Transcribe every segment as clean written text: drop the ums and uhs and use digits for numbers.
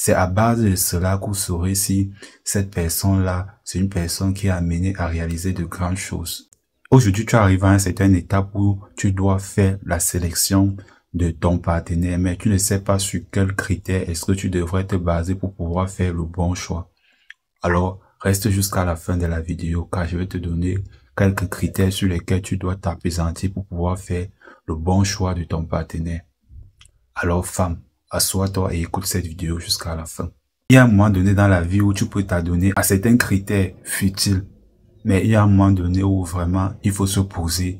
C'est à base de cela que vous saurez si cette personne-là, c'est une personne qui est amenée à réaliser de grandes choses. Aujourd'hui, tu arrives à un certain étape où tu dois faire la sélection de ton partenaire, mais tu ne sais pas sur quels critères est-ce que tu devrais te baser pour pouvoir faire le bon choix. Alors, reste jusqu'à la fin de la vidéo car je vais te donner quelques critères sur lesquels tu dois t'appesantir pour pouvoir faire le bon choix de ton partenaire. Alors, femme, assois-toi et écoute cette vidéo jusqu'à la fin. Il y a un moment donné dans la vie où tu peux t'adonner à certains critères futiles, mais il y a un moment donné où vraiment il faut se poser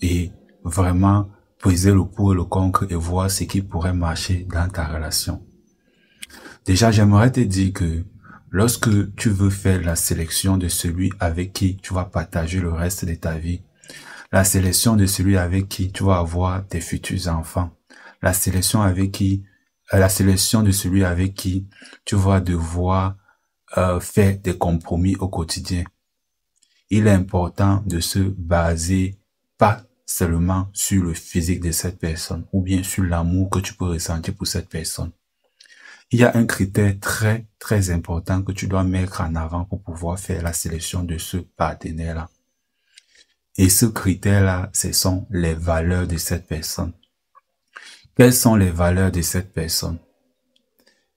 et vraiment peser le pour et le contre et voir ce qui pourrait marcher dans ta relation. Déjà, j'aimerais te dire que lorsque tu veux faire la sélection de celui avec qui tu vas partager le reste de ta vie, la sélection de celui avec qui tu vas avoir tes futurs enfants, la sélection de celui avec qui tu vas devoir faire des compromis au quotidien. Il est important de se baser pas seulement sur le physique de cette personne ou bien sur l'amour que tu peux ressentir pour cette personne. Il y a un critère très important que tu dois mettre en avant pour pouvoir faire la sélection de ce partenaire-là. Et ce critère-là, ce sont les valeurs de cette personne. Quelles sont les valeurs de cette personne?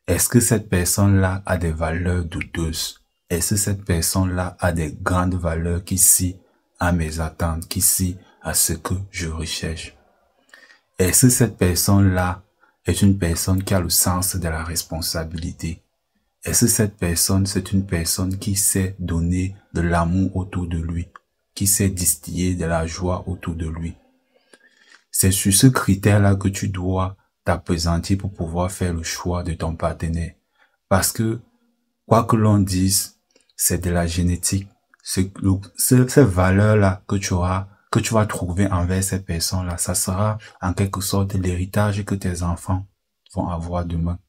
Est-ce que cette personne-là a des valeurs douteuses? Est-ce que cette personne-là a des grandes valeurs qui s'y à mes attentes, qui s'y à ce que je recherche? Est-ce que cette personne-là est une personne qui a le sens de la responsabilité? Est-ce que cette personne, c'est une personne qui sait donner de l'amour autour de lui, qui sait distiller de la joie autour de lui? C'est sur ce critère-là que tu dois t'appesantir pour pouvoir faire le choix de ton partenaire. Parce que, quoi que l'on dise, c'est de la génétique. Ces valeurs-là que tu vas trouver envers ces personnes-là, ça sera en quelque sorte l'héritage que tes enfants vont avoir demain.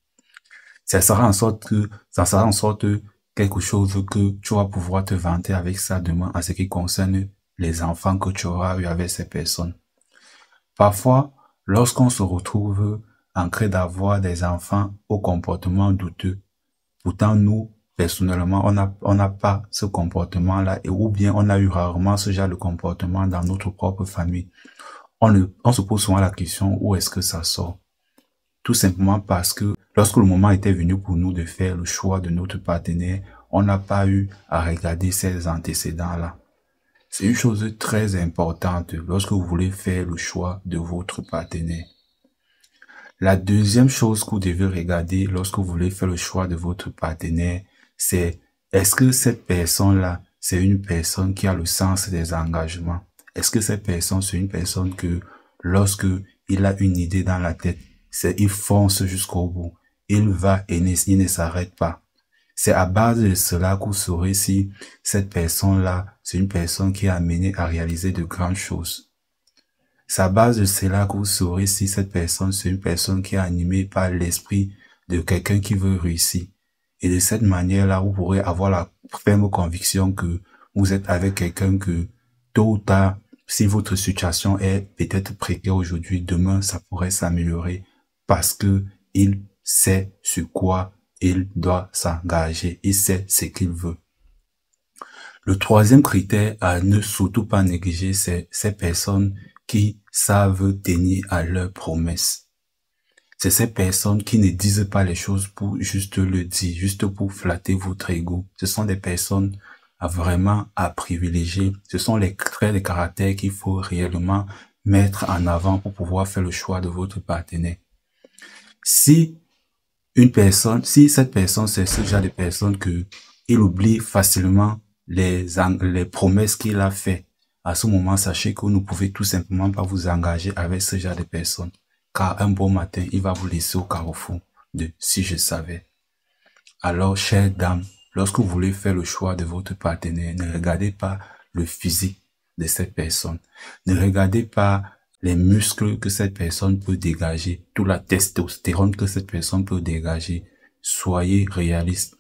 Ça sera en sorte quelque chose que tu vas pouvoir te vanter avec ça demain en ce qui concerne les enfants que tu auras eu avec ces personnes. Parfois, lorsqu'on se retrouve en train d'avoir des enfants au comportement douteux, pourtant nous, personnellement, on n'a pas ce comportement-là, ou bien on a eu rarement ce genre de comportement dans notre propre famille. On se pose souvent la question, où est-ce que ça sort? Tout simplement parce que lorsque le moment était venu pour nous de faire le choix de notre partenaire, on n'a pas eu à regarder ces antécédents-là. C'est une chose très importante lorsque vous voulez faire le choix de votre partenaire. La deuxième chose que vous devez regarder lorsque vous voulez faire le choix de votre partenaire, c'est est-ce que cette personne-là, c'est une personne qui a le sens des engagements? Est-ce que cette personne, c'est une personne que lorsque il a une idée dans la tête, il fonce jusqu'au bout, il va et il ne s'arrête pas? C'est à base de cela que vous saurez si cette personne-là, c'est une personne qui est amenée à réaliser de grandes choses. C'est à base de cela que vous saurez si cette personne, c'est une personne qui est animée par l'esprit de quelqu'un qui veut réussir. Et de cette manière-là, vous pourrez avoir la ferme conviction que vous êtes avec quelqu'un que, tôt ou tard, si votre situation est peut-être précaire aujourd'hui, demain, ça pourrait s'améliorer parce que il sait sur quoi il doit s'engager, il sait ce qu'il veut. Le troisième critère à ne surtout pas négliger, c'est ces personnes qui savent tenir à leurs promesses. C'est ces personnes qui ne disent pas les choses pour juste le dire, juste pour flatter votre ego. Ce sont des personnes vraiment à privilégier. Ce sont les traits de caractère qu'il faut réellement mettre en avant pour pouvoir faire le choix de votre partenaire. Si cette personne, c'est ce genre de personne que il oublie facilement les promesses qu'il a fait, à ce moment, sachez que vous ne pouvez tout simplement pas vous engager avec ce genre de personne. Car un bon matin, il va vous laisser au carrefour de si je savais. Alors, chère dame, lorsque vous voulez faire le choix de votre partenaire, ne regardez pas le physique de cette personne. Ne regardez pas les muscles que cette personne peut dégager, toute la testostérone que cette personne peut dégager. Soyez réaliste.